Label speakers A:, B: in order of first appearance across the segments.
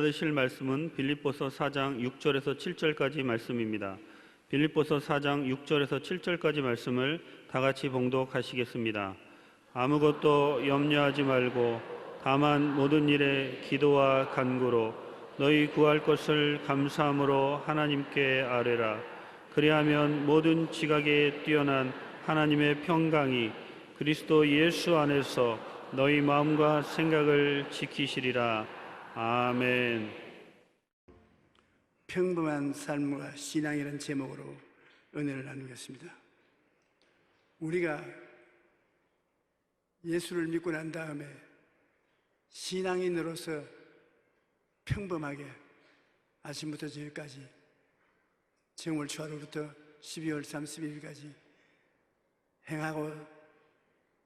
A: 들으실 말씀은 빌립보서 4장 6절에서 7절까지 말씀입니다. 빌립보서 4장 6절에서 7절까지 말씀을 다 같이 봉독하시겠습니다. 아무것도 염려하지 말고 다만 모든 일에 기도와 간구로 너희 구할 것을 감사함으로 하나님께 아뢰라. 그리하면 모든 지각에 뛰어난 하나님의 평강이 그리스도 예수 안에서 너희 마음과 생각을 지키시리라. 아멘.
B: 평범한 삶과 신앙이라는 제목으로 은혜를 나누겠습니다. 우리가 예수를 믿고 난 다음에 신앙인으로서 평범하게 아침부터 저녁까지 정월 초하루부터 12월 30일까지 행하고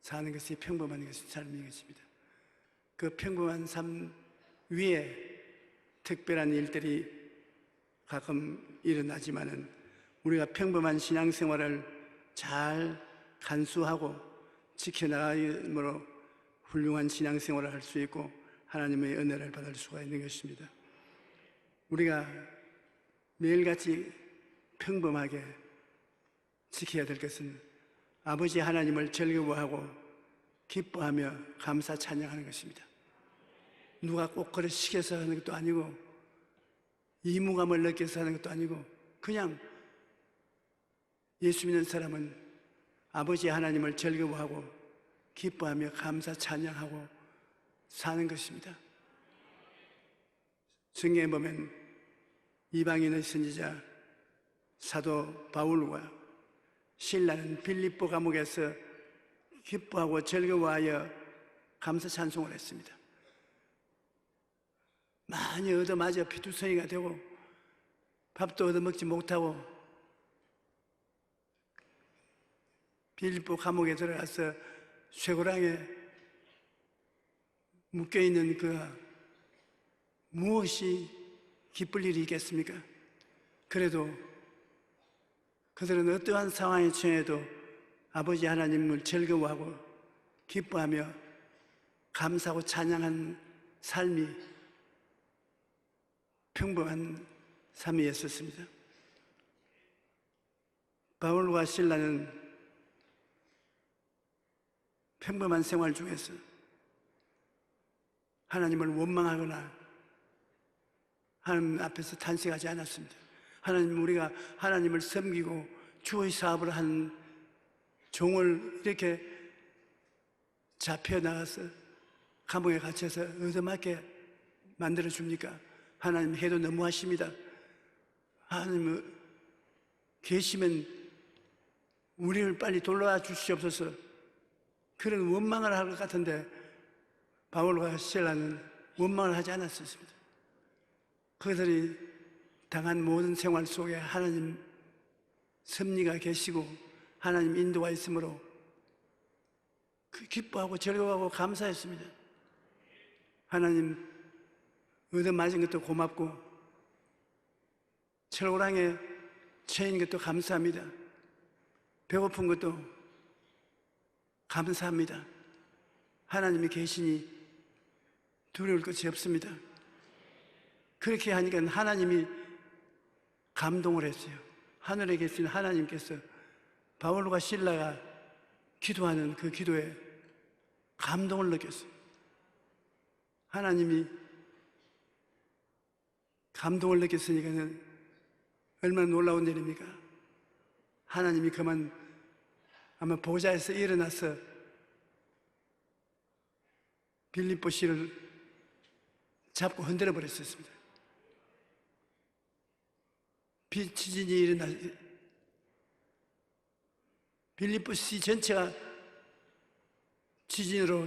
B: 사는 것이 평범한 것이 삶인 것입니다. 그 평범한 삶 위에 특별한 일들이 가끔 일어나지만은 우리가 평범한 신앙생활을 잘 간수하고 지켜나감으로 훌륭한 신앙생활을 할 수 있고 하나님의 은혜를 받을 수가 있는 것입니다. 우리가 매일같이 평범하게 지켜야 될 것은 아버지 하나님을 즐거워하고 기뻐하며 감사 찬양하는 것입니다. 누가 꼭 그래 시켜서 하는 것도 아니고 의무감을 느껴서 하는 것도 아니고 그냥 예수 믿는 사람은 아버지 하나님을 즐거워하고 기뻐하며 감사 찬양하고 사는 것입니다. 성경에 보면 이방인의 선지자 사도 바울과 실라는 빌립보 감옥에서 기뻐하고 즐거워하여 감사 찬송을 했습니다. 많이 얻어맞아 피투성이가 되고 밥도 얻어먹지 못하고 빌립보 감옥에 들어가서 쇠고랑에 묶여있는 무엇이 기쁠 일이 있겠습니까? 그래도 그들은 어떠한 상황에 처해도 아버지 하나님을 즐거워하고 기뻐하며 감사하고 찬양한 삶이 평범한 삶이었습니다. 바울과 실라는 평범한 생활 중에서 하나님을 원망하거나 하나님 앞에서 탄식하지 않았습니다. 하나님, 우리가 하나님을 섬기고 주의 사업을 한 종을 이렇게 잡혀나가서 감옥에 갇혀서 얻어맞게 만들어줍니까? 하나님 해도 너무하십니다. 하나님 계시면 우리를 빨리 돌아와 주시옵소서. 그런 원망을 할 것 같은데 바울과 실라는 원망을 하지 않았습니다. 그들이 당한 모든 생활 속에 하나님 섭리가 계시고 하나님 인도가 있으므로 기뻐하고 즐거워하고 감사했습니다. 하나님 얻어맞은 것도 고맙고 철고랑에 처인 것도 감사합니다. 배고픈 것도 감사합니다. 하나님이 계시니 두려울 것이 없습니다. 그렇게 하니까 하나님이 감동을 했어요. 하늘에 계신 하나님께서 바울과 실라가 기도하는 그 기도에 감동을 느꼈어요. 하나님이 감동을 느꼈으니까 얼마나 놀라운 일입니까? 하나님이 그만 아마 보좌에서 일어나서 빌립보 씨를 잡고 흔들어 버렸었습니다. 지진이 일어나 빌립보 씨 전체가 지진으로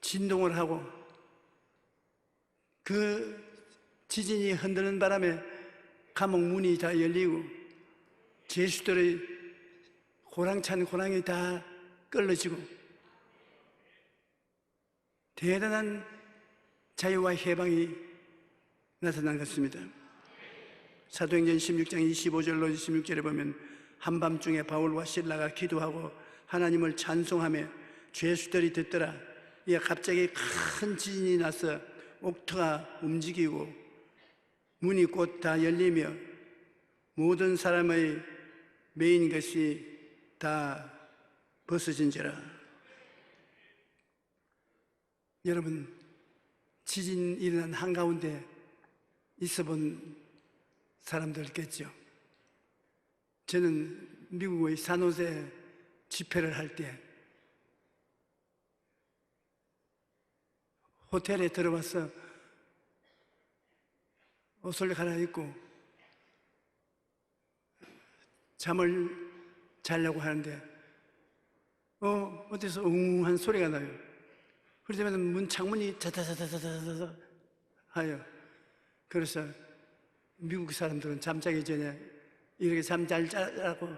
B: 진동을 하고 그 지진이 흔드는 바람에 감옥 문이 다 열리고 죄수들의 고랑찬 고랑이 다 끌어지고 대단한 자유와 해방이 나타난 것입니다. 사도행전 16장 25절로 26절에 보면 한밤중에 바울과 실라가 기도하고 하나님을 찬송하며 죄수들이 듣더라. 이에 갑자기 큰 지진이 나서 옥토가 움직이고 문이 곧 다 열리며 모든 사람의 메인 것이 다 벗어진지라. 여러분, 지진 일어난 한가운데 있어본 사람들겠죠. 저는 미국의 산호세 집회를 할 때 호텔에 들어와서 옷을 갈아입고 잠을 자려고 하는데 어디서 웅한 소리가 나요. 그러자면 문 창문이 자자자자자자 하여. 그래서 미국 사람들은 잠자기 전에 이렇게 잠 잘 자라고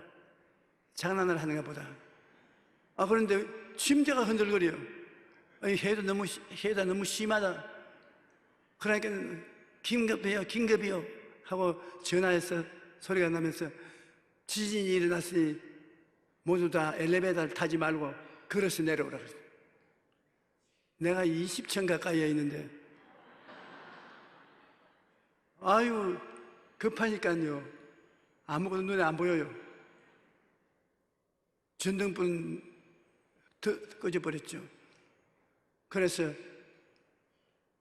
B: 장난을 하는가 보다. 그런데 침대가 흔들거려요. 해가 너무 심하다. 그러니까 긴급해요 하고 전화해서 소리가 나면서 지진이 일어났으니 모두 다 엘리베이터를 타지 말고 걸어서 내려오라 그랬어요. 내가 20층 가까이에 있는데 급하니까요 아무것도 눈에 안 보여요. 전등불 꺼져버렸죠. 그래서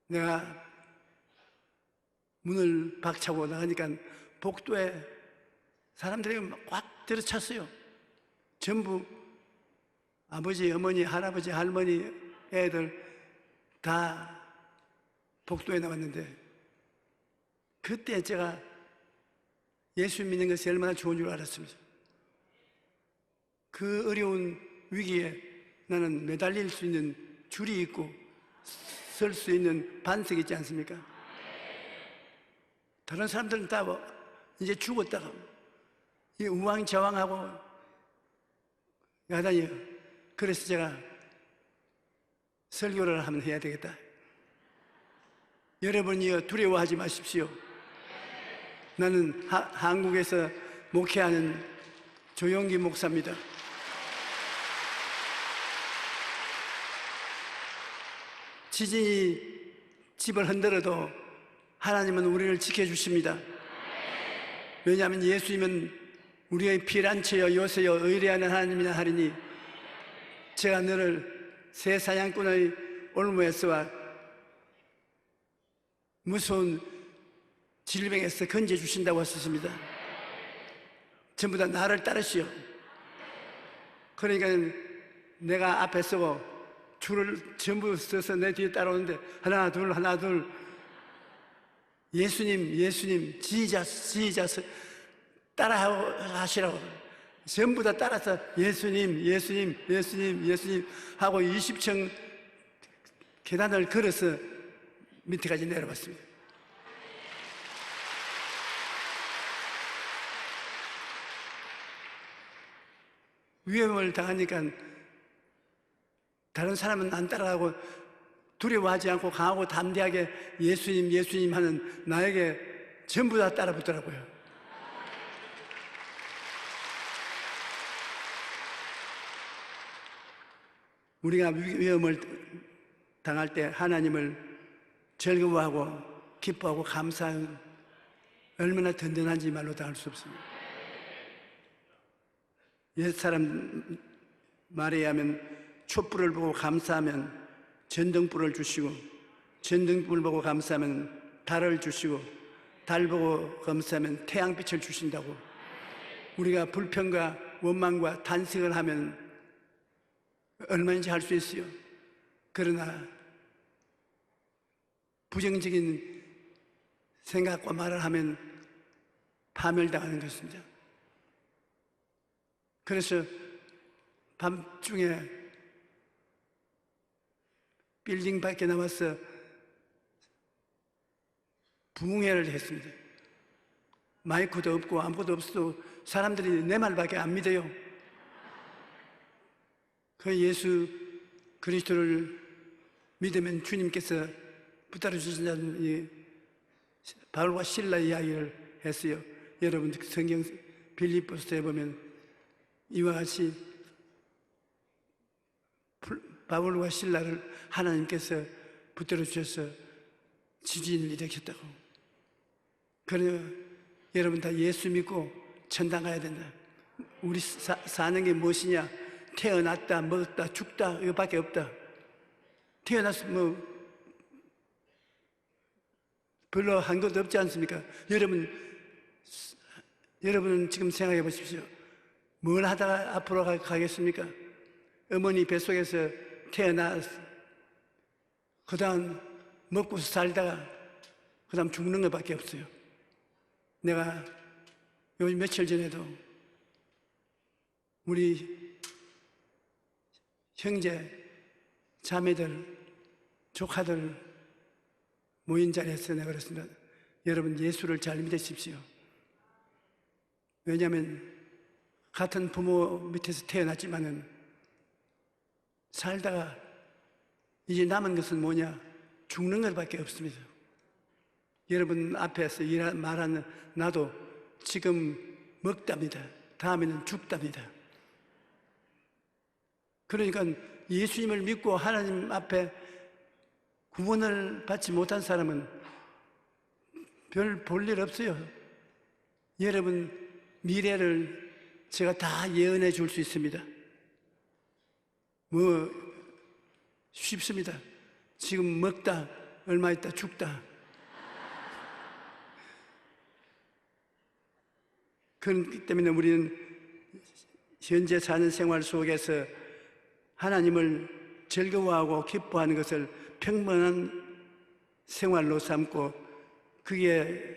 B: 내가 문을 박차고 나가니까 복도에 사람들이 꽉 들어찼어요. 전부 아버지, 어머니, 할아버지, 할머니, 애들 다 복도에 나왔는데 그때 제가 예수 믿는 것이 얼마나 좋은 줄 알았습니다. 그 어려운 위기에 나는 매달릴 수 있는 줄이 있고 설 수 있는 반석이 있지 않습니까? 다른 사람들은 다 이제 죽었다가 우왕좌왕하고 야단이요. 그래서 제가 설교를 한번 해야 되겠다. 여러분이요 두려워하지 마십시오. 나는 한국에서 목회하는 조용기 목사입니다. 지진이 집을 흔들어도 하나님은 우리를 지켜주십니다. 왜냐하면 예수님은 우리의 피란처여 요새여 의뢰하는 하나님이나 하리니 제가 너를 새 사냥꾼의 올무에서와 무서운 질병에서 건져주신다고 하셨습니다. 전부 다 나를 따르시오. 그러니까 내가 앞에 서고 줄을 전부 써서 내 뒤에 따라오는데 하나 둘 예수님 지자스 따라 하시라고 전부 다 따라서 예수님 하고 20층 계단을 걸어서 밑에까지 내려봤습니다. 위험을 당하니까 다른 사람은 안 따라가고 두려워하지 않고 강하고 담대하게 예수님 하는 나에게 전부 다 따라붙더라고요. 우리가 위험을 당할 때 하나님을 즐거워하고 기뻐하고 감사하는 얼마나 든든한지 말로 다 할 수 없습니다. 옛사람 말에 의하면 촛불을 보고 감사하면 전등불을 주시고 전등불 보고 감사하면 달을 주시고 달 보고 감사하면 태양빛을 주신다고. 우리가 불평과 원망과 탄식을 하면 얼마인지 할 수 있어요. 그러나 부정적인 생각과 말을 하면 파멸당하는 것입니다. 그래서 밤중에 빌딩 밖에 나와서 부흥회를 했습니다. 마이크도 없고 아무것도 없어도 사람들이 내 말밖에 안 믿어요. 그 예수 그리스도를 믿으면 주님께서 붙들어 주신다는 이 바울과 실라 이야기를 했어요. 여러분 성경 빌립보서에 보면 이와 같이 바울과 실라를 하나님께서 붙들어 주셔서 지진을 일으켰다고. 그러나 여러분 다 예수 믿고 천당 가야 된다. 우리 사는 게 무엇이냐? 태어났다, 먹었다, 죽다 이거밖에 없다. 태어나서 뭐 별로 한 것도 없지 않습니까? 여러분은 지금 생각해 보십시오. 뭘 하다가 앞으로 가겠습니까? 어머니 뱃속에서 태어나서 그 다음 먹고 살다가 그 다음 죽는 것밖에 없어요. 내가 요즘 며칠 전에도 우리 형제, 자매들, 조카들 모인 자리에서 내가 그랬습니다. 여러분 예수를 잘 믿으십시오. 왜냐하면 같은 부모 밑에서 태어났지만은 살다가 이제 남은 것은 뭐냐? 죽는 것밖에 없습니다. 여러분 앞에서 말하는 나도 지금 먹답니다. 다음에는 죽답니다. 그러니까 예수님을 믿고 하나님 앞에 구원을 받지 못한 사람은 별 볼 일 없어요. 여러분 미래를 제가 다 예언해 줄 수 있습니다. 뭐 쉽습니다. 지금 먹다 얼마 있다 죽다. 그렇기 때문에 우리는 현재 사는 생활 속에서 하나님을 즐거워하고 기뻐하는 것을 평범한 생활로 삼고 그게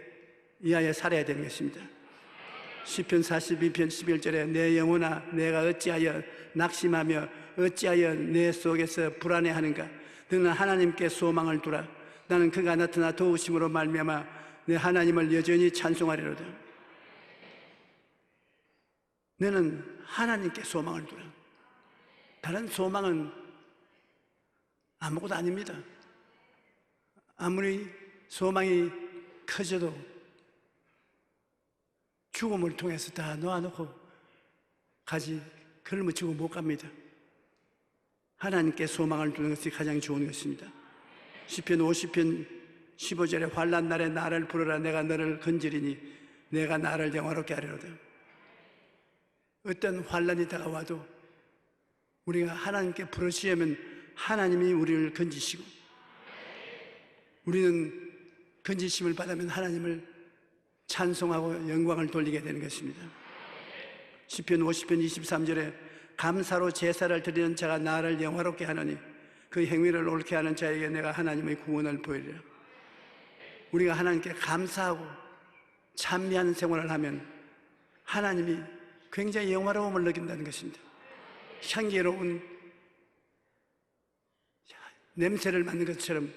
B: 이하에 살아야 되는 것입니다. 시편 42편 11절에 내 영혼아 내가 어찌하여 낙심하며 어찌하여 내 속에서 불안해하는가. 너는 하나님께 소망을 두라. 나는 그가 나타나 도우심으로 말미암아 내 하나님을 여전히 찬송하리로다. 너는 하나님께 소망을 두라. 다른 소망은 아무것도 아닙니다. 아무리 소망이 커져도 죽음을 통해서 다 놓아놓고 가지 걸머지고 못 갑니다. 하나님께 소망을 두는 것이 가장 좋은 것입니다. 시편 50편 15절에 환난 날에 나를 부르라. 내가 너를 건지리니 내가 나를 영화롭게 하리로다. 어떤 환난이 다가와도 우리가 하나님께 부르시면 하나님이 우리를 건지시고 우리는 건지심을 받으면 하나님을 찬송하고 영광을 돌리게 되는 것입니다. 시편 50편 23절에 감사로 제사를 드리는 자가 나를 영화롭게 하느니 그 행위를 옳게 하는 자에게 내가 하나님의 구원을 보이리라. 우리가 하나님께 감사하고 찬미하는 생활을 하면 하나님이 굉장히 영화로움을 느낀다는 것입니다. 향기로운 냄새를 맡는 것처럼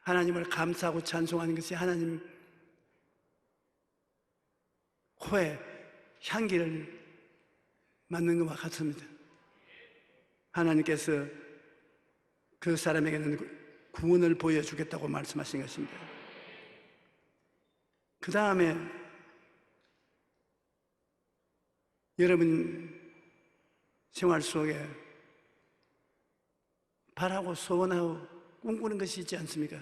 B: 하나님을 감사하고 찬송하는 것이 하나님 코에 향기를 맡는 것과 같습니다. 하나님께서 그 사람에게는 구원을 보여주겠다고 말씀하신 것입니다. 그 다음에 여러분 생활 속에 바라고 소원하고 꿈꾸는 것이 있지 않습니까?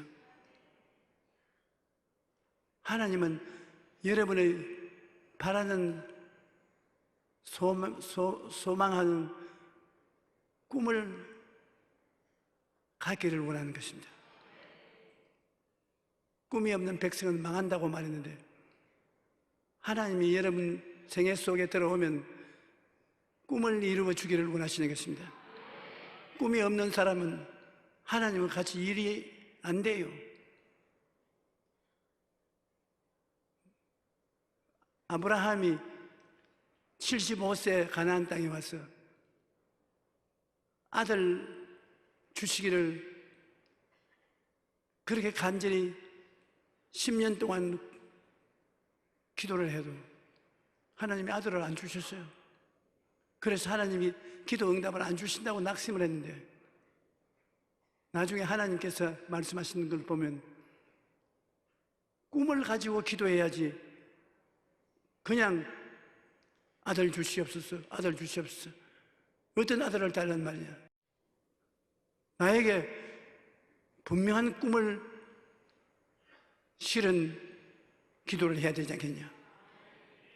B: 하나님은 여러분의 바라는 소망하는 꿈을 갖기를 원하는 것입니다. 꿈이 없는 백성은 망한다고 말했는데 하나님이 여러분 생애 속에 들어오면 꿈을 이루어 주기를 원하시는 것입니다. 꿈이 없는 사람은 하나님과 같이 일이 안 돼요. 아브라함이 75세 가나안 땅에 와서 아들 주시기를 그렇게 간절히 10년 동안 기도를 해도 하나님이 아들을 안 주셨어요. 그래서 하나님이 기도 응답을 안 주신다고 낙심을 했는데 나중에 하나님께서 말씀하시는 걸 보면 꿈을 가지고 기도해야지 그냥 아들 주시옵소서, 아들 주시옵소서. 어떤 아들을 달란 말이야. 나에게 분명한 꿈을 실은 기도를 해야 되지 않겠냐.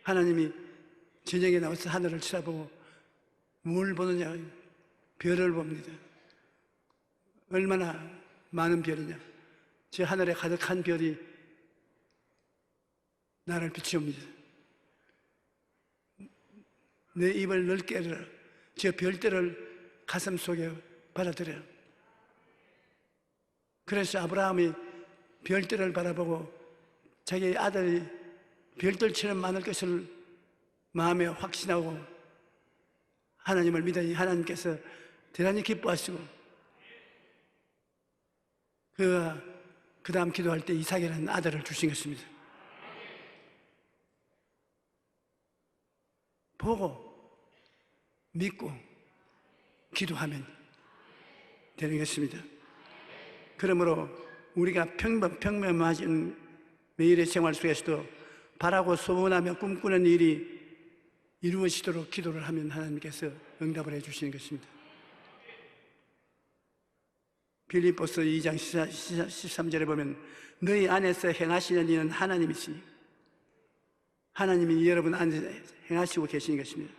B: 하나님이 저녁에 나와서 하늘을 쳐다보고 뭘 보느냐? 별을 봅니다. 얼마나 많은 별이냐. 저 하늘에 가득한 별이 나를 비추옵니다. 내 입을 넓게 열어라. 저 별들을 가슴 속에 받아들여. 그래서 아브라함이 별들을 바라보고 자기 아들이 별들처럼 많을 것을 마음에 확신하고 하나님을 믿으니 하나님께서 대단히 기뻐하시고 그 다음 기도할 때 이삭이라는 아들을 주신 것입니다. 보고 믿고 기도하면 되는 것입니다. 그러므로 우리가 평범하신 매일의 생활 속에서도 바라고 소원하며 꿈꾸는 일이 이루어지도록 기도를 하면 하나님께서 응답을 해주시는 것입니다. 빌립보서 2장 13절에 보면 너희 안에서 행하시는 이는 하나님이시니 하나님이 여러분 안에서 행하시고 계시는 것입니다.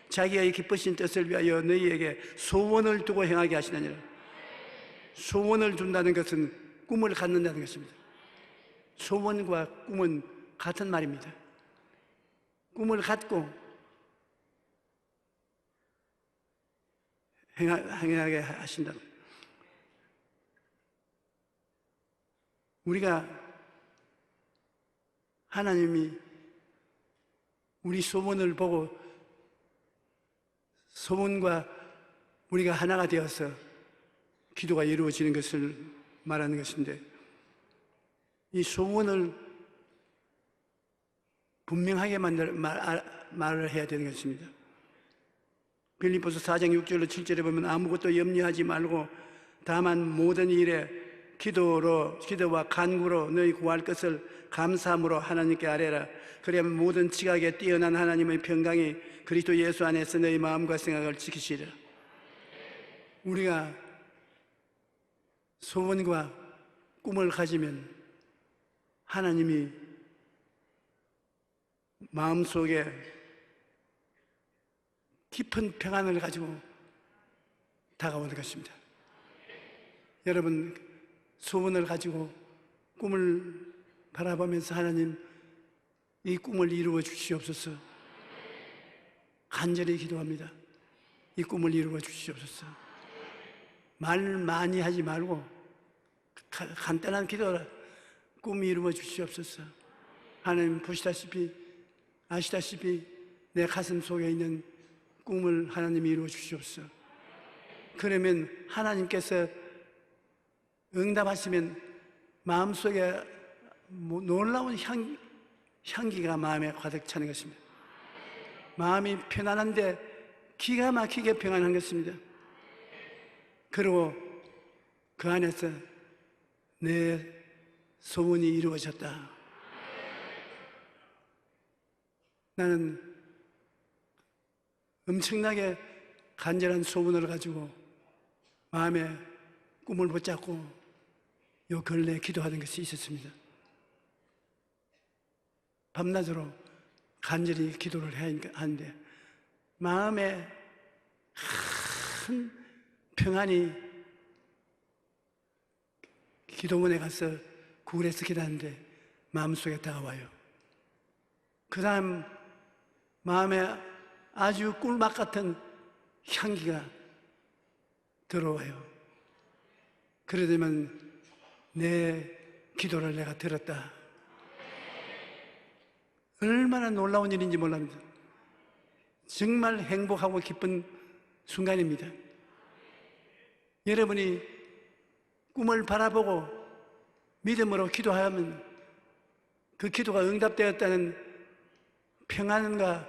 B: 자기의 기쁘신 뜻을 위하여 너희에게 소원을 두고 행하게 하시느니라. 소원을 둔다는 것은 꿈을 갖는다는 것입니다. 소원과 꿈은 같은 말입니다. 꿈을 갖고 행하게 하신다. 우리가 하나님이 우리 소원을 보고 소원과 우리가 하나가 되어서 기도가 이루어지는 것을 말하는 것인데 이 소원을 분명하게 말을 해야 되는 것입니다. 빌립보서 4장 6절로 7절에 보면 아무것도 염려하지 말고 다만 모든 일에 기도와 간구로 너희 구할 것을 감사함으로 하나님께 아뢰라. 그러면 모든 지각에 뛰어난 하나님의 평강이 그리스도 예수 안에서 너희 마음과 생각을 지키시리라. 우리가 소원과 꿈을 가지면 하나님이 마음속에 깊은 평안을 가지고 다가오는 것입니다. 여러분 소원을 가지고 꿈을 바라보면서 하나님 이 꿈을 이루어 주시옵소서. 간절히 기도합니다. 이 꿈을 이루어 주시옵소서. 말 많이 하지 말고 간단한 기도라. 꿈 이루어 주시옵소서. 하나님 아시다시피 내 가슴 속에 있는 꿈을 하나님이 이루어 주시옵소서. 그러면 하나님께서 응답하시면 마음속에 놀라운 향기가 마음에 가득 차는 것입니다. 마음이 편안한데 기가 막히게 평안한 것입니다. 그리고 그 안에서 내 소원이 이루어졌다. 나는 엄청나게 간절한 소원을 가지고 마음에 꿈을 붙잡고 요 근래에 기도하는 것이 있었습니다. 밤낮으로 간절히 기도를 해야 하는데 마음에 큰 평안이 기도원에 가서 구글에서 기도하는데 마음속에 다가와요. 그 다음 마음에 아주 꿀맛 같은 향기가 들어와요. 그러려면 내 기도를 내가 들었다. 얼마나 놀라운 일인지 몰랍니다. 정말 행복하고 기쁜 순간입니다. 여러분이 꿈을 바라보고 믿음으로 기도하면 그 기도가 응답되었다는 평안과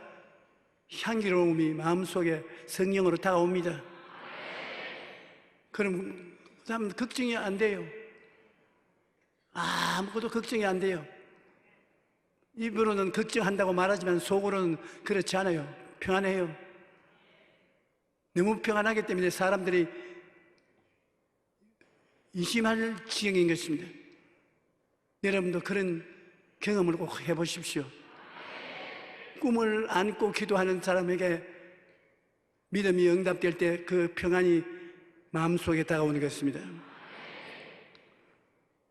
B: 향기로움이 마음속에 성령으로 다가옵니다. 그럼 그 다음 걱정이 안 돼요. 아무것도 걱정이 안 돼요. 입으로는 걱정한다고 말하지만 속으로는 그렇지 않아요. 평안해요. 너무 평안하기 때문에 사람들이 의심할 지경인 것입니다. 여러분도 그런 경험을 꼭 해보십시오. 꿈을 안고 기도하는 사람에게 믿음이 응답될 때 그 평안이 마음속에 다가오는 것입니다.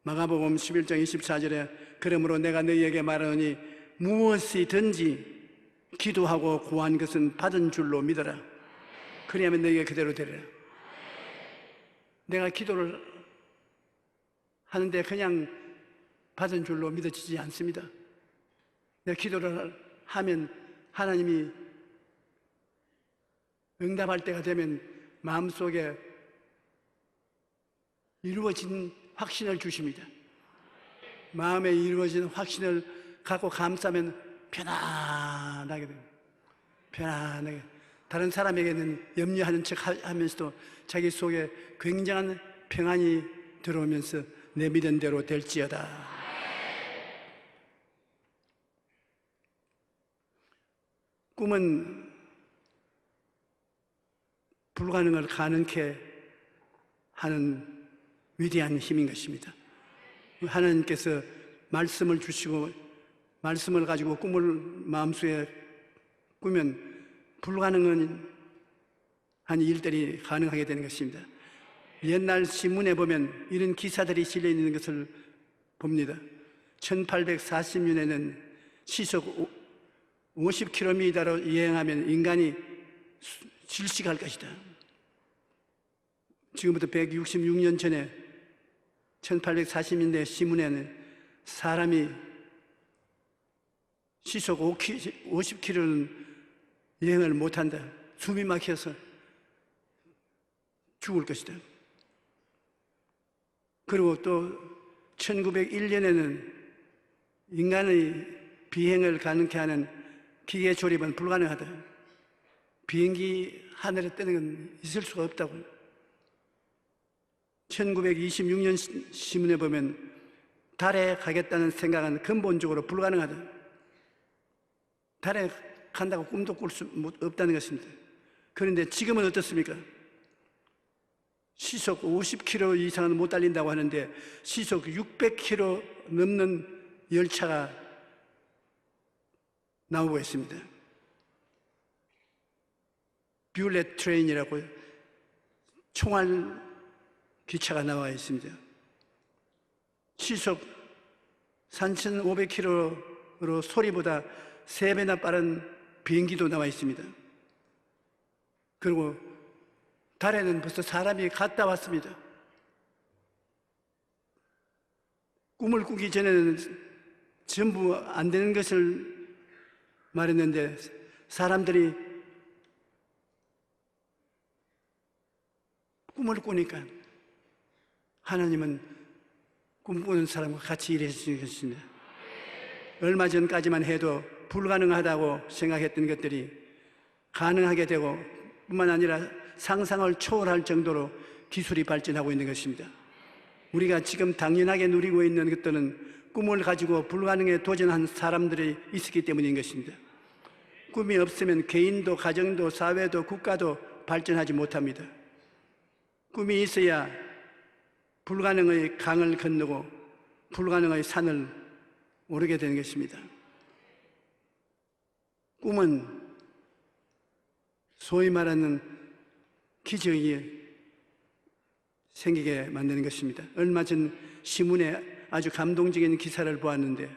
B: 마가복음 11장 24절에 그러므로 내가 너희에게 말하노니 무엇이든지 기도하고 구한 것은 받은 줄로 믿어라. 그리하면 너희에게 그대로 되리라. 내가 기도를 하는데 그냥 받은 줄로 믿어지지 않습니다. 내가 기도를 하면 하나님이 응답할 때가 되면 마음속에 이루어진 확신을 주십니다. 마음에 이루어진 확신을 갖고 감싸면 편안하게 됩니다. 편안하게. 다른 사람에게는 염려하는 척 하면서도 자기 속에 굉장한 평안이 들어오면서 내 믿은 대로 될지어다. 꿈은 불가능을 가능케 하는 위대한 힘인 것입니다. 하나님께서 말씀을 주시고 말씀을 가지고 꿈을 마음속에 꾸면 불가능한 일들이 가능하게 되는 것입니다. 옛날 신문에 보면 이런 기사들이 실려 있는 것을 봅니다. 1840년에는 시속 50km로 여행하면 인간이 질식할 것이다. 지금부터 166년 전에 1840년대 신문에는 사람이 시속 50km는 여행을 못한다. 숨이 막혀서 죽을 것이다. 그리고 또 1901년에는 인간의 비행을 가능케 하는 기계 조립은 불가능하다. 비행기 하늘에 뜨는 건 있을 수가 없다고. 1926년 신문에 보면 달에 가겠다는 생각은 근본적으로 불가능하다. 달에 간다고 꿈도 꿀 수 없다는 것입니다. 그런데 지금은 어떻습니까? 시속 50km 이상은 못 달린다고 하는데 시속 600km 넘는 열차가 나오고 있습니다. 뷰렛 트레인이라고 총알 기차가 나와 있습니다. 시속 3,500km로 소리보다 3배나 빠른 비행기도 나와 있습니다. 그리고 달에는 벌써 사람이 갔다 왔습니다. 꿈을 꾸기 전에는 전부 안 되는 것을 말했는데 사람들이 꿈을 꾸니까 하나님은 꿈꾸는 사람과 같이 일해주시는 것입니다. 얼마 전까지만 해도 불가능하다고 생각했던 것들이 가능하게 되고 뿐만 아니라 상상을 초월할 정도로 기술이 발전하고 있는 것입니다. 우리가 지금 당연하게 누리고 있는 것들은 꿈을 가지고 불가능에 도전한 사람들이 있었기 때문인 것입니다. 꿈이 없으면 개인도 가정도 사회도 국가도 발전하지 못합니다. 꿈이 있어야 불가능의 강을 건너고 불가능의 산을 오르게 되는 것입니다. 꿈은 소위 말하는 기적이 생기게 만드는 것입니다. 얼마 전 신문에 아주 감동적인 기사를 보았는데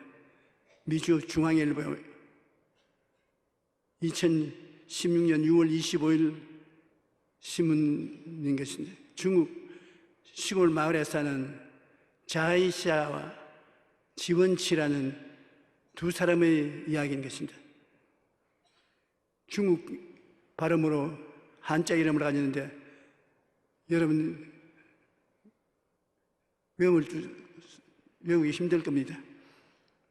B: 미주 중앙일보 2016년 6월 25일 신문인 것인데 중국 시골 마을에 사는 자이샤와 지원치라는 두 사람의 이야기인 것입니다. 중국 발음으로 한자 이름을 가졌는데 여러분 외우기 힘들 겁니다.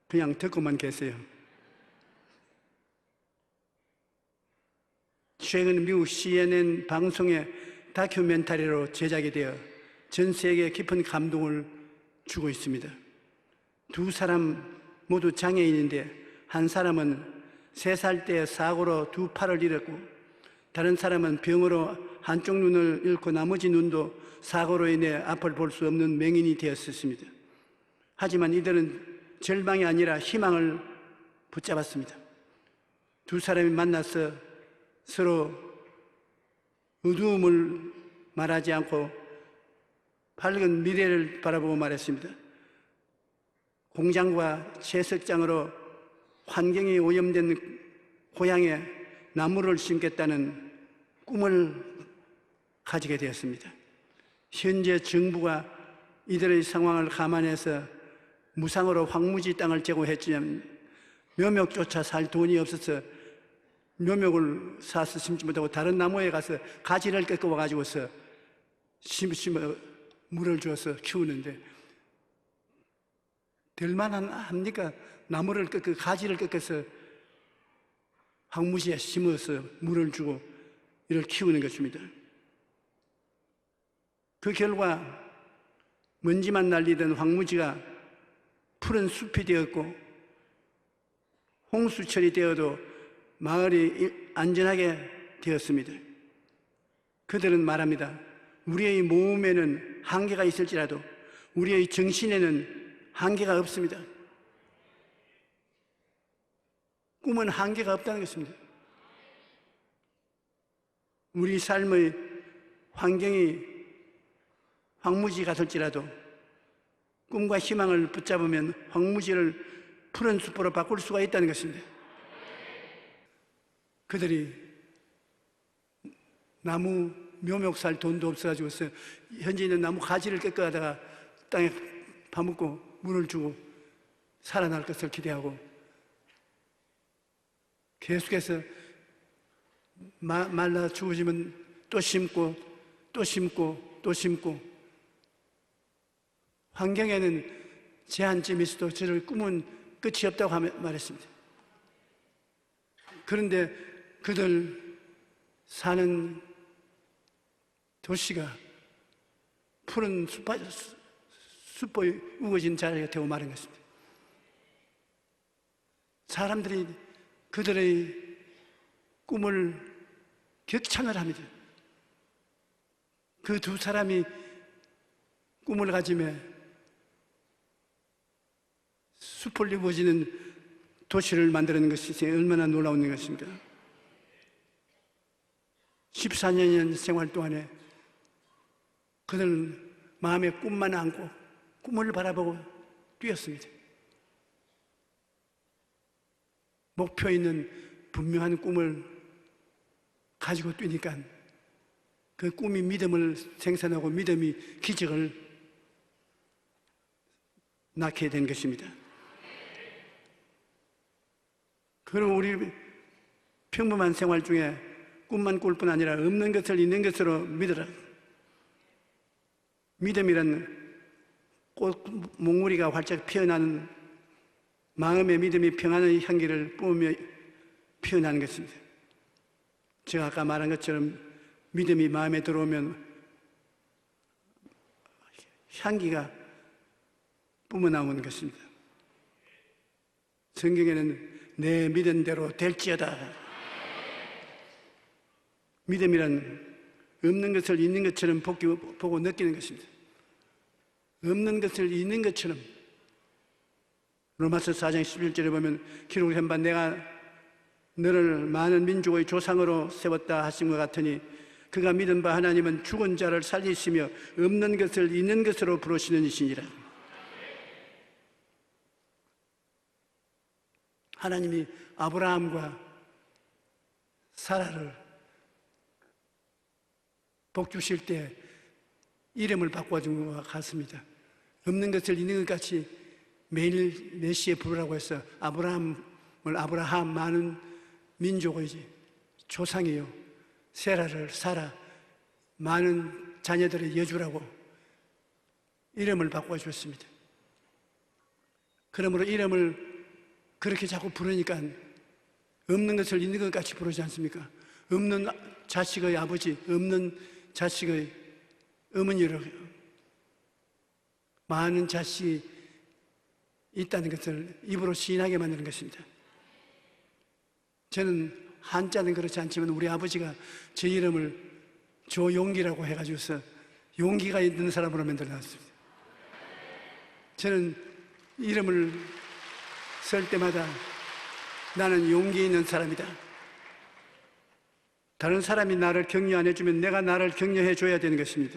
B: 그냥 듣고만 계세요. 최근 미국 CNN 방송의 다큐멘터리로 제작이 되어 전 세계에 깊은 감동을 주고 있습니다. 두 사람 모두 장애인인데 한 사람은 3살 때 사고로 두 팔을 잃었고 다른 사람은 병으로 한쪽 눈을 잃고 나머지 눈도 사고로 인해 앞을 볼 수 없는 맹인이 되었습니다. 하지만 이들은 절망이 아니라 희망을 붙잡았습니다. 두 사람이 만나서 서로 어두움을 말하지 않고 밝은 미래를 바라보고 말했습니다. 공장과 채석장으로 환경이 오염된 고향에 나무를 심겠다는 꿈을 가지게 되었습니다. 현재 정부가 이들의 상황을 감안해서 무상으로 황무지 땅을 제공했지만 묘목조차 살 돈이 없어서 묘목을 사서 심지 못하고 다른 나무에 가서 가지를 꺾어 와가지고서 심어 물을 줘서 키우는데 될만한 합니까? 나무를 꺾어 가지를 꺾어서 황무지에 심어서 물을 주고 이를 키우는 것입니다. 그 결과 먼지만 날리던 황무지가 푸른 숲이 되었고 홍수철이 되어도 마을이 안전하게 되었습니다. 그들은 말합니다. 우리의 몸에는 한계가 있을지라도 우리의 정신에는 한계가 없습니다. 꿈은 한계가 없다는 것입니다. 우리 삶의 환경이 황무지 같을지라도 꿈과 희망을 붙잡으면 황무지를 푸른 숲으로 바꿀 수가 있다는 것입니다. 그들이 나무 묘목 살 돈도 없어가지고 현재 있는 나무 가지를 꺾어가다가 땅에 파묻고 물을 주고 살아날 것을 기대하고 계속해서 말라 죽어지면 또 심고 또 심고 또 심고 환경에는 제한점이 있어도 저를 꿈은 끝이 없다고 말했습니다. 그런데 그들 사는 도시가 푸른 숲이 우거진 자리가 되고 마는 것입니다. 사람들이 그들의 꿈을 격찬을 합니다. 그 두 사람이 꿈을 가지며 숲을 입어지는 도시를 만드는 것이 얼마나 놀라운 것입니까? 14년 생활 동안에 그들은 마음에 꿈만 안고 꿈을 바라보고 뛰었습니다. 목표 있는 분명한 꿈을 가지고 뛰니까 그 꿈이 믿음을 생산하고 믿음이 기적을 낳게 된 것입니다. 그럼 우리 평범한 생활 중에 꿈만 꿀 뿐 아니라 없는 것을 있는 것으로 믿으라. 믿음이란 꽃 몽우리가 활짝 피어나는 마음의 믿음이 평안의 향기를 뿜으며 피어나는 것입니다. 제가 아까 말한 것처럼 믿음이 마음에 들어오면 향기가 뿜어나오는 것입니다. 성경에는 내 믿은 대로 될지어다. 믿음이란 없는 것을 있는 것처럼 보고 느끼는 것입니다. 없는 것을 있는 것처럼 로마서 4장 11절에 보면 기록한 바 내가 너를 많은 민족의 조상으로 세웠다 하신 것 같으니 그가 믿은 바 하나님은 죽은 자를 살리시며 없는 것을 있는 것으로 부르시는 이시니라. 하나님이 아브라함과 사라를 복 주실 때 이름을 바꿔준 것과 같습니다. 없는 것을 있는 것 같이 매일 몇 시에 부르라고 해서 아브라함을 아브라함 많은 민족의 조상이요 세라를 사라 많은 자녀들의 여주라고 이름을 바꿔주었습니다. 그러므로 이름을 그렇게 자꾸 부르니까 없는 것을 있는 것 같이 부르지 않습니까? 없는 자식의 아버지, 없는 자식의 어머니로 많은 자식이 있다는 것을 입으로 시인하게 만드는 것입니다. 저는 한자는 그렇지 않지만 우리 아버지가 제 이름을 조용기라고 해가지고서 용기가 있는 사람으로 만들어놨습니다. 저는 이름을 설 때마다 나는 용기 있는 사람이다. 다른 사람이 나를 격려 안 해주면 내가 나를 격려해 줘야 되는 것입니다.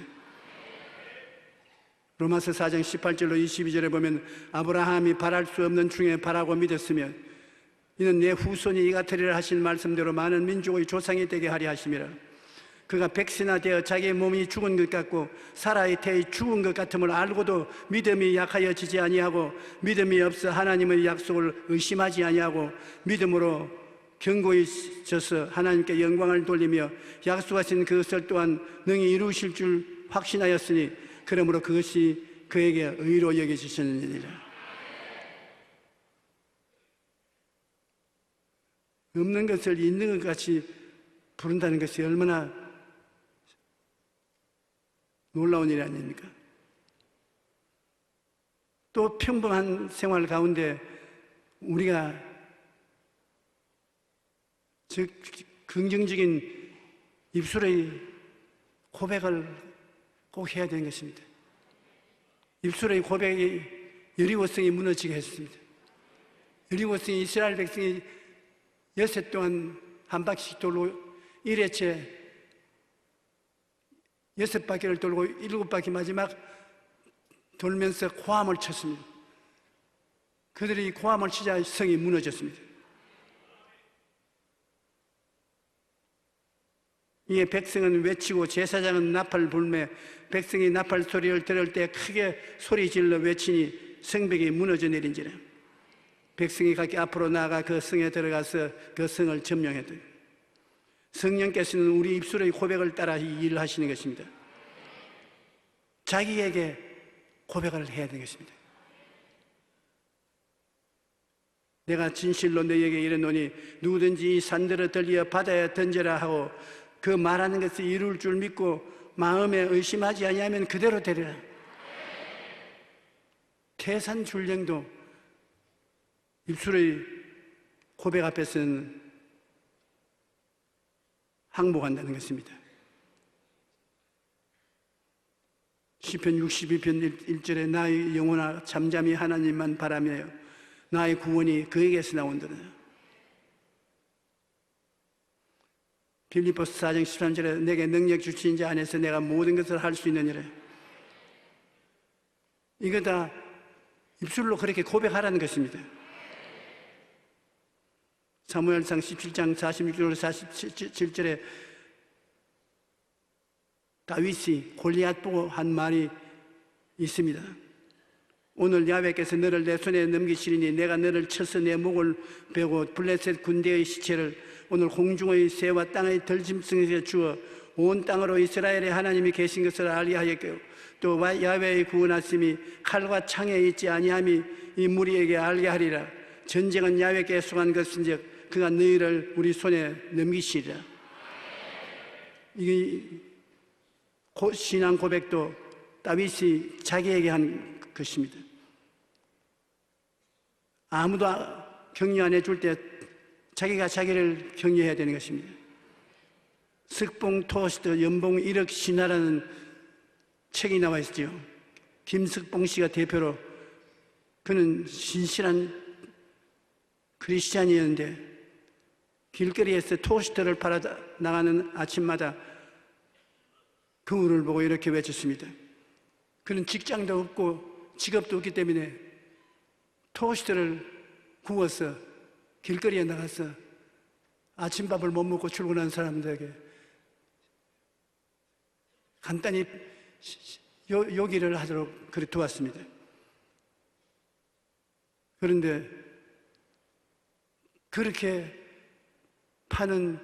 B: 로마서 4장 18절로 22절에 보면 아브라함이 바랄 수 없는 중에 바라고 믿었으며 이는 내 후손이 이 같으리라 하신 말씀대로 많은 민족의 조상이 되게 하리 하심이라. 그가 백세나 되어 자기의 몸이 죽은 것 같고 사라의 태의 죽은 것 같음을 알고도 믿음이 약하여지지 아니하고 믿음이 없어 하나님의 약속을 의심하지 아니하고 믿음으로 견고히 져서 하나님께 영광을 돌리며 약속하신 그것을 또한 능히 이루실 줄 확신하였으니 그러므로 그것이 그에게 의로 여겨지셨느니라. 없는 것을 있는 것 같이 부른다는 것이 얼마나 놀라운 일이 아닙니까? 또 평범한 생활 가운데 우리가 즉 긍정적인 입술의 고백을 꼭 해야 되는 것입니다. 입술의 고백이 여리고성이 무너지게 했습니다. 여리고성이 이스라엘 백성이 여섯 동안 한 바퀴씩 돌고 1회째 6바퀴를 돌고 7바퀴 마지막 돌면서 고함을 쳤습니다. 그들이 고함을 치자 성이 무너졌습니다. 이에 백성은 외치고 제사장은 나팔 불매 백성이 나팔 소리를 들을 때 크게 소리 질러 외치니 성벽이 무너져 내린지라. 백성이 각기 앞으로 나아가 그 성에 들어가서 그 성을 점령했더니 성령께서는 우리 입술의 고백을 따라 일하시는 것입니다. 자기에게 고백을 해야 되는 것입니다. 내가 진실로 너희에게 이르노니 누구든지 이 산들을 들려 바다에 던져라 하고 그 말하는 것을 이룰 줄 믿고 마음에 의심하지 아니하면 그대로 되리라. 태산줄령도 입술의 고백 앞에서는 항복한다는 것입니다. 시편 62편 1절에 나의 영혼아 잠잠히 하나님만 바라며 나의 구원이 그에게서 나온다는. 빌립보서 4장 13절에 내게 능력 주신 자 안에서 내가 모든 것을 할 수 있느니라. 이거 다 입술로 그렇게 고백하라는 것입니다. 사무엘상 17장 46절 47절에 다윗이 골리앗 보고 한 말이 있습니다. 오늘 야훼께서 너를 내 손에 넘기시리니 내가 너를 쳐서 내 목을 베고 블레셋 군대의 시체를 오늘 공중의 새와 땅의 들짐승에게 주어 온 땅으로 이스라엘의 하나님이 계신 것을 알게 하였고 또 야훼의 구원하심이 칼과 창에 있지 아니함이 이 무리에게 알게 하리라. 전쟁은 야훼께 속한 것인즉 그가 너희를 우리 손에 넘기시리라. 이 신앙 고백도 다윗이 자기에게 한 것입니다. 아무도 격려 안 해줄 때 자기가 자기를 격려해야 되는 것입니다. 석봉 토스트 연봉 1억 신화라는 책이 나와 있죠. 김석봉 씨가 대표로 그는 신실한 크리스찬이었는데 길거리에서 토스트를 팔아 나가는 아침마다 거울을 보고 이렇게 외쳤습니다. 그는 직장도 없고 직업도 없기 때문에 토스트를 구워서 길거리에 나가서 아침밥을 못 먹고 출근하는 사람들에게 간단히 요기를 하도록 그렇게 도왔습니다. 그런데 그렇게 파는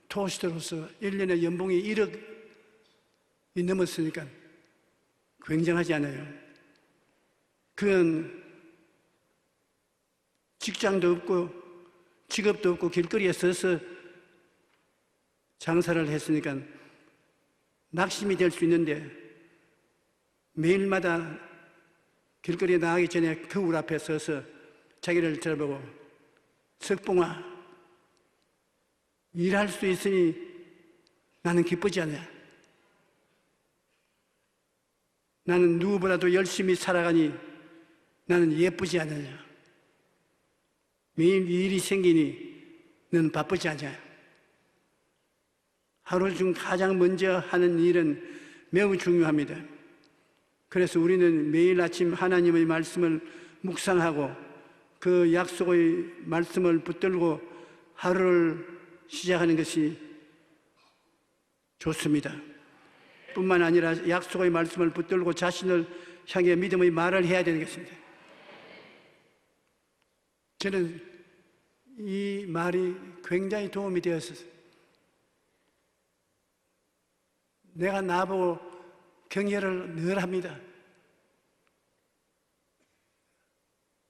B: 토스트로서 1년에 연봉이 1억이 넘었으니까 굉장하지 않아요. 그건 직장도 없고 직업도 없고 길거리에 서서 장사를 했으니까 낙심이 될 수 있는데 매일마다 길거리에 나가기 전에 거울 앞에 서서 자기를 쳐다보고 석봉아, 일할 수 있으니 나는 기쁘지 않아. 나는 누구보다도 열심히 살아가니 나는 예쁘지 않느냐. 매일 일이 생기니 너는 바쁘지 않냐? 하루 중 가장 먼저 하는 일은 매우 중요합니다. 그래서 우리는 매일 아침 하나님의 말씀을 묵상하고 그 약속의 말씀을 붙들고 하루를 시작하는 것이 좋습니다. 뿐만 아니라 약속의 말씀을 붙들고 자신을 향해 믿음의 말을 해야 되는 것입니다. 저는 이 말이 굉장히 도움이 되었어요. 내가 나보고 격려를 늘 합니다.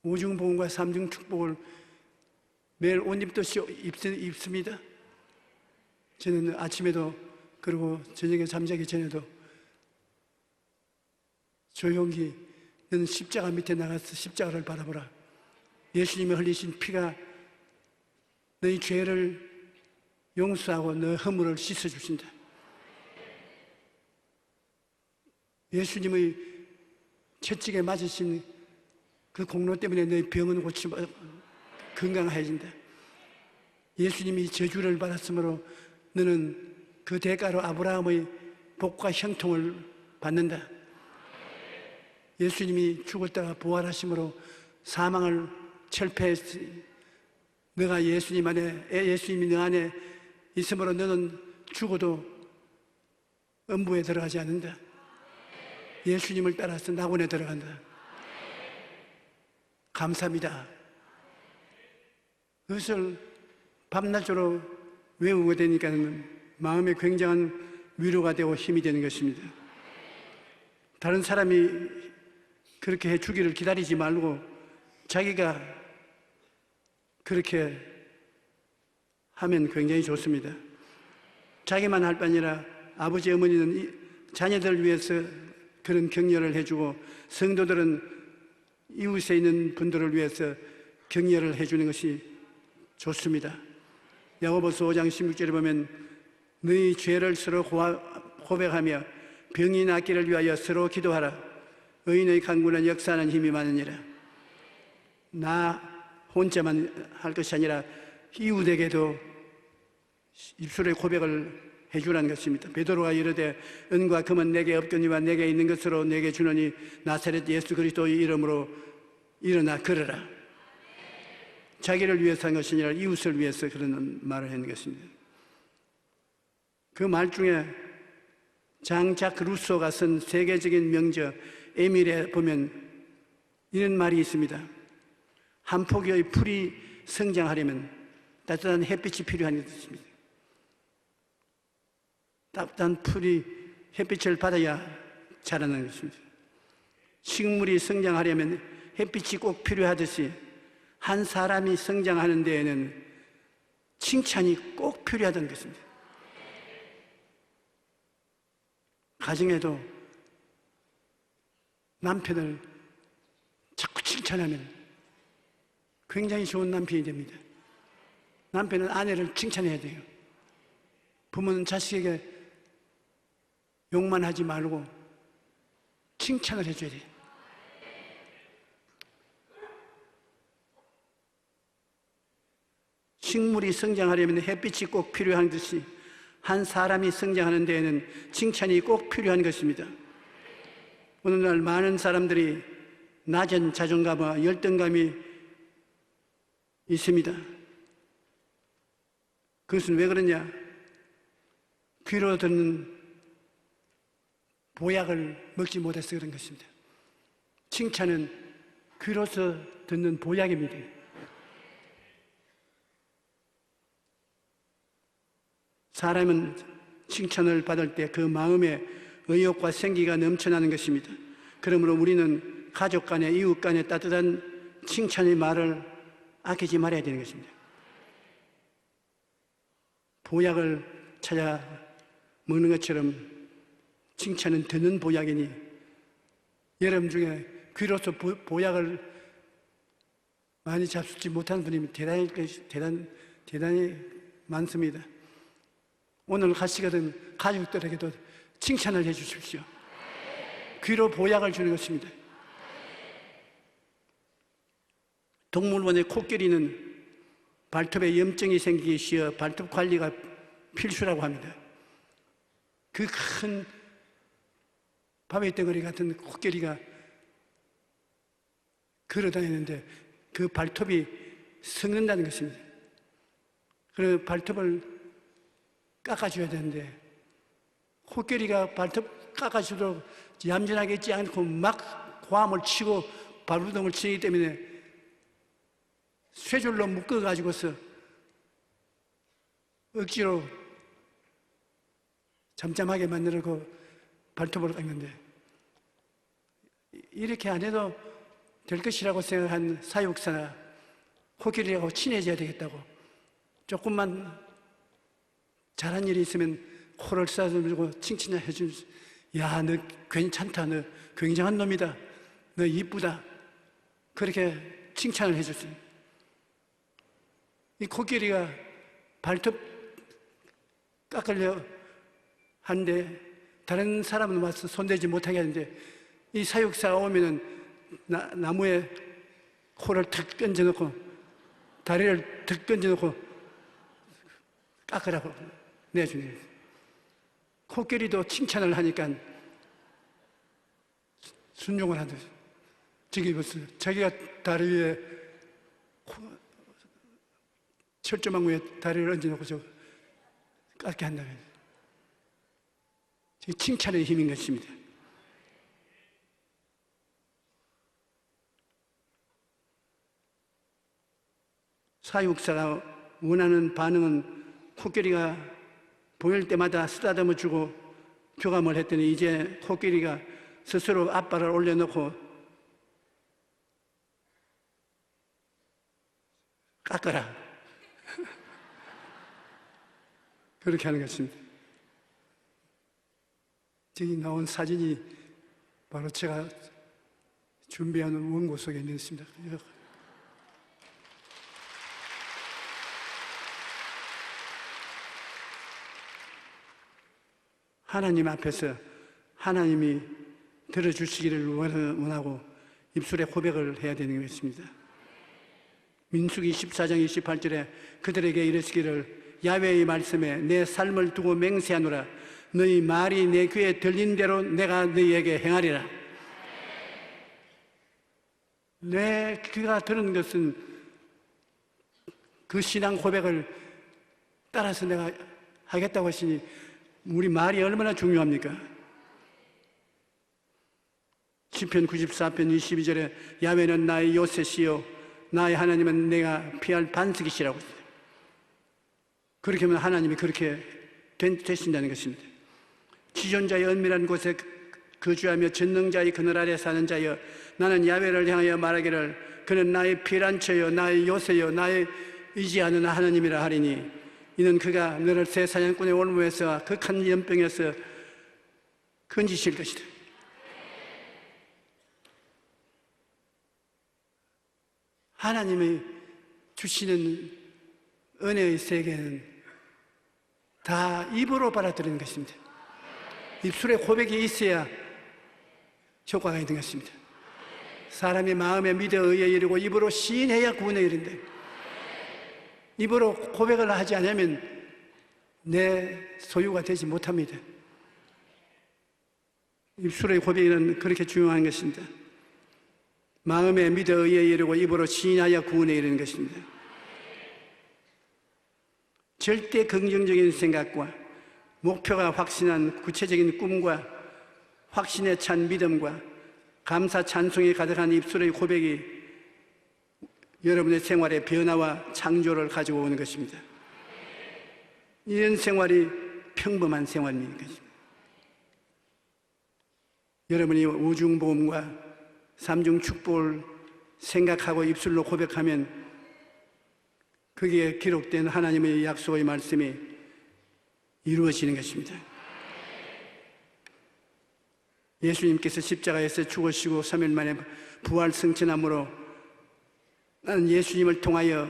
B: 오중복음과 삼중축복을 매일 옷 입듯이 입습니다. 저는 아침에도 그리고 저녁에 잠자기 전에도 조용히 너는 십자가 밑에 나가서 십자가를 바라보라. 예수님이 흘리신 피가 너희 죄를 용서하고 너 허물을 씻어주신다. 예수님의 채찍에 맞으신 그 공로 때문에 너희 병은 고치고 건강해진다. 예수님이 저주를 받았으므로 너는 그 대가로 아브라함의 복과 형통을 받는다. 예수님이 죽었다가 부활하심으로 사망을 철폐했으니 너가 예수님이 너 안에 있으므로 너는 죽어도 음부에 들어가지 않는다. 예수님을 따라서 낙원에 들어간다. 감사합니다. 그것을 밤낮으로 외우게 되니까 마음에 굉장한 위로가 되고 힘이 되는 것입니다. 다른 사람이 그렇게 해주기를 기다리지 말고 자기가 그렇게 하면 굉장히 좋습니다. 자기만 할 뿐 아니라 아버지, 어머니는 자녀들을 위해서 그런 격려를 해주고 성도들은 이웃에 있는 분들을 위해서 격려를 해주는 것이 좋습니다. 야고보서 5장 16절에 보면 너희 죄를 서로 고백하며 병이 낫기를 위하여 서로 기도하라. 의인의 간구는 역사하는 힘이 많으니라. 나 혼자만 할 것이 아니라 이웃에게도 입술의 고백을 해주라는 것입니다. 베드로가 이르되 은과 금은 내게 없거니와 내게 있는 것으로 내게 주노니 나사렛 예수 그리스도의 이름으로 일어나 걸어라. 자기를 위해서 한 것이 아니라 이웃을 위해서 그런 말을 하는 것입니다. 그 말 중에 장작 루소가 쓴 세계적인 명저 에밀에 보면 이런 말이 있습니다. 한 포기의 풀이 성장하려면 따뜻한 햇빛이 필요한 것입니다. 따뜻한 풀이 햇빛을 받아야 자라는 것입니다. 식물이 성장하려면 햇빛이 꼭 필요하듯이 한 사람이 성장하는 데에는 칭찬이 꼭 필요하다는 것입니다. 가정에도 남편을 자꾸 칭찬하면 굉장히 좋은 남편이 됩니다. 남편은 아내를 칭찬해야 돼요. 부모는 자식에게 욕만 하지 말고 칭찬을 해줘야 돼요. 식물이 성장하려면 햇빛이 꼭 필요한 듯이 한 사람이 성장하는 데에는 칭찬이 꼭 필요한 것입니다. 오늘날 많은 사람들이 낮은 자존감과 열등감이 있습니다. 그것은 왜 그러냐? 귀로 듣는 보약을 먹지 못해서 그런 것입니다. 칭찬은 귀로서 듣는 보약입니다. 사람은 칭찬을 받을 때 그 마음에 의욕과 생기가 넘쳐나는 것입니다. 그러므로 우리는 가족 간에 이웃 간에 따뜻한 칭찬의 말을 아끼지 말아야 되는 것입니다. 보약을 찾아 먹는 것처럼 칭찬은 듣는 보약이니 여러분 중에 귀로서 보약을 많이 잡수지 못한 분이 대단히 많습니다. 오늘 가시거든 가족들에게도 칭찬을 해 주십시오. 귀로 보약을 주는 것입니다. 동물원의 코끼리는 발톱에 염증이 생기기 쉬워 발톱 관리가 필수라고 합니다. 그 큰 바위 덩어리 같은 코끼리가 걸어다니는데 그 발톱이 썩는다는 것입니다. 그래서 발톱을 깎아줘야 되는데 코끼리가 발톱 깎아주도록 얌전하게 있지 않고 막 고함을 치고 발버둥을 치기 때문에 쇠줄로 묶어가지고서 억지로 잠잠하게 만들고 발톱으로 깎는데 이렇게 안 해도 될 것이라고 생각한 사육사나 코끼리하고 친해져야 되겠다고 조금만 잘한 일이 있으면 코를 쓰다듬고 칭찬해 주면 야, 너 괜찮다. 너 굉장한 놈이다. 너 이쁘다. 그렇게 칭찬을 해줬어요. 이 코끼리가 발톱 깎으려 하는데 다른 사람은 와서 손대지 못하게 하는데 이 사육사가 오면은 나무에 코를 탁 던져놓고 다리를 탁 던져놓고 깎으라고 내주네요. 코끼리도 칭찬을 하니까 순종을 하듯이 저기 보세요. 자기가 다리 위에 철조망 위에 다리를 얹어놓고 저 깎게 한다면 칭찬의 힘인 것입니다. 사육사가 원하는 반응은 코끼리가 보일 때마다 쓰다듬어 주고 교감을 했더니 이제 코끼리가 스스로 앞발을 올려놓고 깎아라 그렇게 하는 것입니다. 저기 나온 사진이 바로 제가 준비하는 원고 속에 있는 것입니다. 하나님 앞에서 하나님이 들어주시기를 원하고 입술에 고백을 해야 되는 것입니다. 민수기 14장 28절에 그들에게 이르시기를 야훼의 말씀에 내 삶을 두고 맹세하노라. 너희 말이 내 귀에 들린 대로 내가 너희에게 행하리라. 내 귀가 들은 것은 그 신앙 고백을 따라서 내가 하겠다고 하시니 우리 말이 얼마나 중요합니까? 시편 94편 22절에 야훼는 나의 요새시요 나의 하나님은 내가 피할 반석이시라고 했어요. 그렇게 하면 하나님이 그렇게 되신다는 것입니다. 지존자의 은밀한 곳에 거주하며 전능자의 그늘 아래 사는 자여 나는 야훼를 향하여 말하기를 그는 나의 피란처여 나의 요새여 나의 의지하는 하나님이라 하리니 이는 그가 너를 새 사냥꾼의 올무에서 극한 연병에서 건지실 것이다. 하나님이 주시는 은혜의 세계는 다 입으로 받아들이는 것입니다. 입술에 고백이 있어야 효과가 있는 것입니다. 사람이 마음에 믿어 의에 이르고 입으로 시인해야 구원에 이른데 입으로 고백을 하지 않으면 내 소유가 되지 못합니다. 입술의 고백은 그렇게 중요한 것입니다. 마음에 믿어 의에 이르고 입으로 시인하여 구원에 이르는 것입니다. 절대 긍정적인 생각과 목표가 확신한 구체적인 꿈과 확신에 찬 믿음과 감사 찬송이 가득한 입술의 고백이 여러분의 생활에 변화와 창조를 가지고 오는 것입니다. 이런 생활이 평범한 생활인 것입니다. 여러분이 우중보험과 삼중 축복을 생각하고 입술로 고백하면 거기에 기록된 하나님의 약속의 말씀이 이루어지는 것입니다. 예수님께서 십자가에서 죽으시고 3일 만에 부활 승천함으로 나는 예수님을 통하여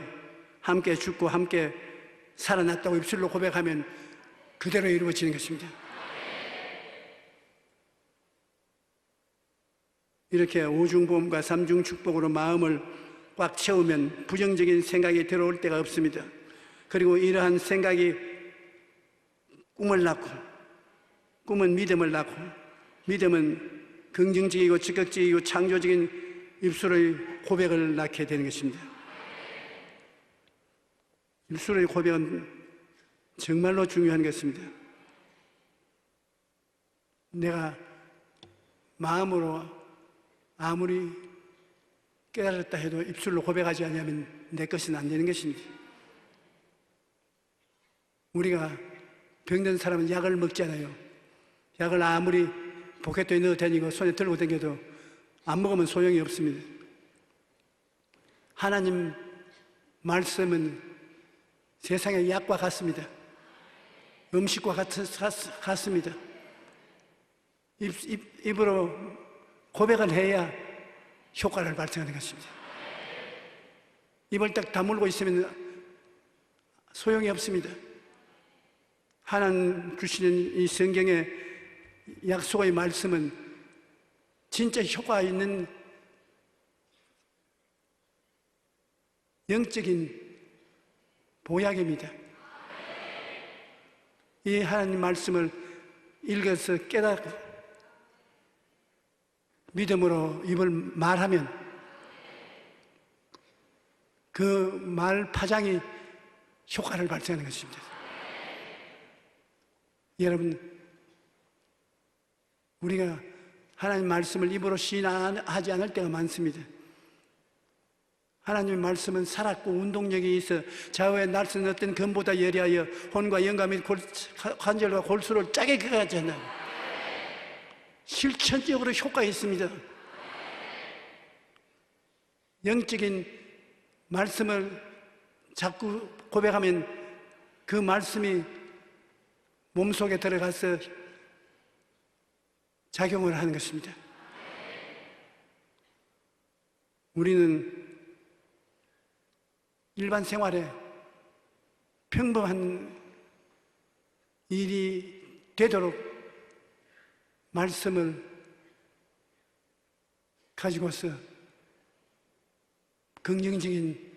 B: 함께 죽고 함께 살아났다고 입술로 고백하면 그대로 이루어지는 것입니다. 이렇게 오중보험과 삼중축복으로 마음을 꽉 채우면 부정적인 생각이 들어올 데가 없습니다. 그리고 이러한 생각이 꿈을 낳고, 꿈은 믿음을 낳고, 믿음은 긍정적이고 적극적이고 창조적인 입술의 고백을 낳게 되는 것입니다. 입술의 고백은 정말로 중요한 것입니다. 내가 마음으로 아무리 깨달았다 해도 입술로 고백하지 않으면 내 것은 안 되는 것입니다. 우리가 병든 사람은 약을 먹잖아요. 약을 아무리 포켓에 넣어 다니고 손에 들고 다녀도 안 먹으면 소용이 없습니다. 하나님 말씀은 세상의 약과 같습니다. 음식과 같습니다. 입으로 고백을 해야 효과를 발생하는 것입니다. 입을 딱 다물고 있으면 소용이 없습니다. 하나님 주시는 이 성경의 약속의 말씀은 진짜 효과 있는 영적인 보약입니다. 이 하나님 말씀을 읽어서 깨닫고 믿음으로 입을 말하면 그 말 파장이 효과를 발생하는 것입니다. 여러분, 우리가 하나님 말씀을 입으로 시인하지 않을 때가 많습니다. 하나님의 말씀은 살았고 운동력이 있어 좌우에 날선 어떤 검보다 예리하여 혼과 영과 및 관절과 골수를 짜게 그어가잖아요. 실천적으로 효과 있습니다. 영적인 말씀을 자꾸 고백하면 그 말씀이 몸속에 들어가서 작용을 하는 것입니다. 우리는 일반 생활에 평범한 일이 되도록 말씀을 가지고서 긍정적인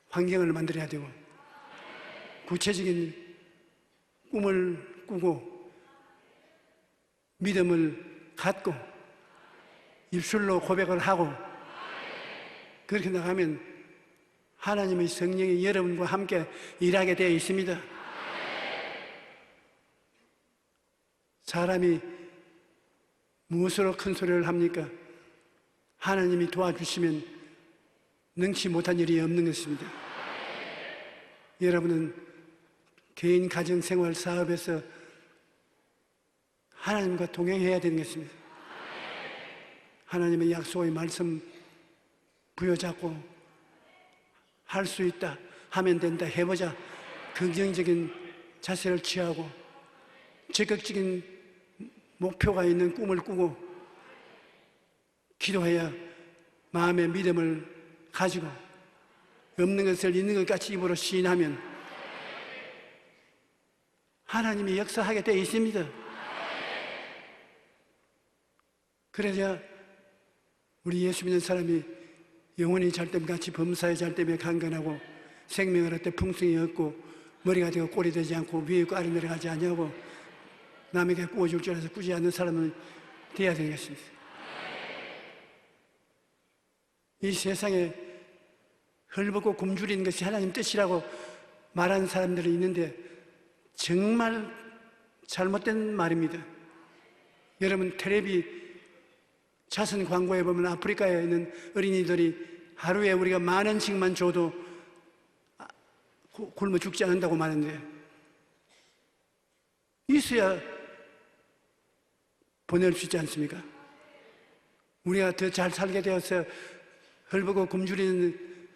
B: 환경을 만들어야 되고 구체적인 꿈을 꾸고 믿음을 갖고 입술로 고백을 하고 그렇게 나가면 하나님의 성령이 여러분과 함께 일하게 되어 있습니다. 사람이 무엇으로 큰 소리를 합니까? 하나님이 도와주시면 능치 못한 일이 없는 것입니다. 여러분은 개인, 가정, 생활, 사업에서 하나님과 동행해야 되는 것입니다. 하나님의 약속의 말씀 부여잡고 할 수 있다, 하면 된다, 해보자. 긍정적인 자세를 취하고 적극적인 목표가 있는 꿈을 꾸고 기도해야 마음의 믿음을 가지고 없는 것을 있는 것 같이 입으로 시인하면 하나님이 역사하게 되어 있습니다. 그래야 우리 예수 믿는 사람이 영혼이 잘됨같이 범사에 잘됨에 강건하고 생명을 얻되 풍성히 얻고 머리가 되고 꼴이 되지 않고 위에 있고 아래 내려가지 않냐고 남에게 꾸어줄 줄 알아서 꾸지 않는 사람은 되어야 되겠습니다. 이 세상에 헐벗고 굶주리는 것이 하나님 뜻이라고 말하는 사람들이 있는데 정말 잘못된 말입니다. 여러분, 텔레비 자선 광고에 보면 아프리카에 있는 어린이들이 하루에 우리가 10,000원씩만 줘도 굶어 죽지 않는다고 말하는데 있어야 보낼 수 있지 않습니까? 우리가 더 잘 살게 되어서 헐벗고 굶주리는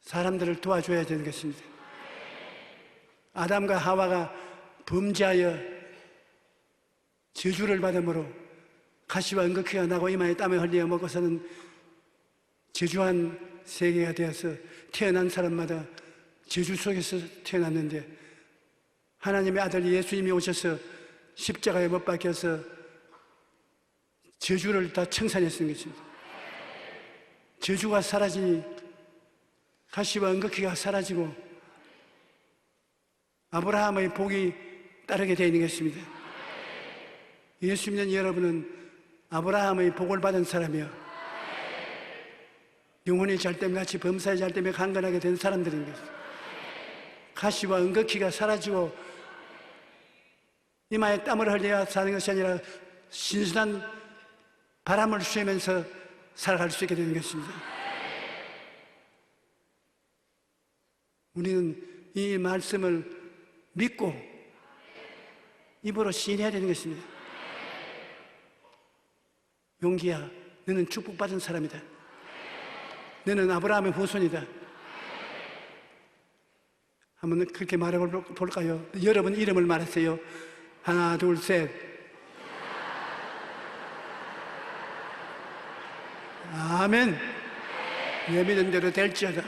B: 사람들을 도와줘야 되는 것입니다. 아담과 하와가 범죄하여 저주를 받음으로 가시와 은극히가 나고 이마에 땀에 흘려 먹고서는 저주한 세계가 되어서 태어난 사람마다 저주 속에서 태어났는데 하나님의 아들 예수님이 오셔서 십자가에 못 박혀서 저주를 다 청산했는 것입니다. 저주가 사라지니 가시와 은극기가 사라지고 아브라함의 복이 따르게 되어 있는 것입니다. 예수 믿는 여러분은 아브라함의 복을 받은 사람이요, 영혼의 잘됨같이 범사의 잘됨에 강건하게 된 사람들인 것입니다. 가시와 은극기가 사라지고 이마에 땀을 흘려야 사는 것이 아니라 신선한 바람을 쐬면서 살아갈 수 있게 되는 것입니다. 우리는 이 말씀을 믿고 입으로 시인해야 되는 것입니다. 용기야, 너는 축복받은 사람이다. 너는 아브라함의 후손이다. 한번 그렇게 말해볼까요? 여러분 이름을 말하세요. 하나, 둘, 셋. 아멘. 내 믿은 대로 될지어다.